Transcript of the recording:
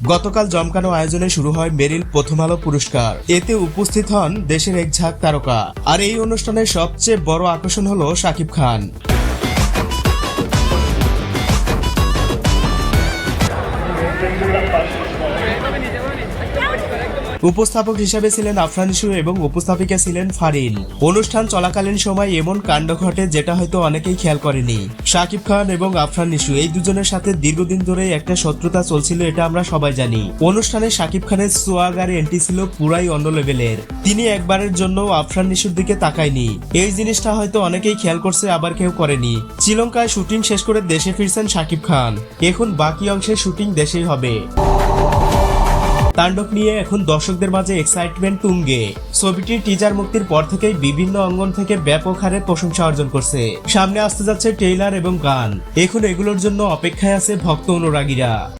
গতকাল জমকানো আয়োজনে শুরু হয় মেরিল প্রথম আলো পুরস্কার। এতে উপস্থিত হন দেশের এক ঝাঁক তারকা। আর এই অনুষ্ঠানের সবচেয়ে বড় আকর্ষণ হলো শাকিব খান। উপস্থাপক হিসেবে ছিলেন আফরান নিশু এবং উপস্থাপিকা ছিলেন ফারিন। অনুষ্ঠান চলাকালীন সময় এমন কাণ্ড ঘটে যেটা হয়তো অনেকেই খেয়াল করেনি। শাকিব খান এবং আফরান নিশু এই দুজনের সাথে দীর্ঘদিন ধরে একটা শত্রুতা চলছিল, এটা আমরা সবাই জানি। অনুষ্ঠানে শাকিব খানের সোয়াগ আর এন্ট্রি ছিল পুরাই অন্য লেভেলের। তিনি একবারের জন্য আফরান নিশুর দিকে তাকায়নি। এই জিনিসটা হয়তো অনেকেই খেয়াল করছে, আবার কেউ করেনি। শ্রীলঙ্কায় শুটিং শেষ করে দেশে ফিরছেন শাকিব খান। এখন বাকি অংশের শুটিং দেশেই হবে। তাণ্ডব নিয়ে এখন দর্শকদের মাঝে এক্সাইটমেন্ট তুঙ্গে। ছবিটির টিজার মুক্তির পর থেকেই বিভিন্ন অঙ্গন থেকে ব্যাপক হারে প্রশংসা অর্জন করছে। সামনে আসতে যাচ্ছে ট্রেইলার এবং গান। এখন এগুলোর জন্য অপেক্ষায় আছে ভক্ত অনুরাগীরা।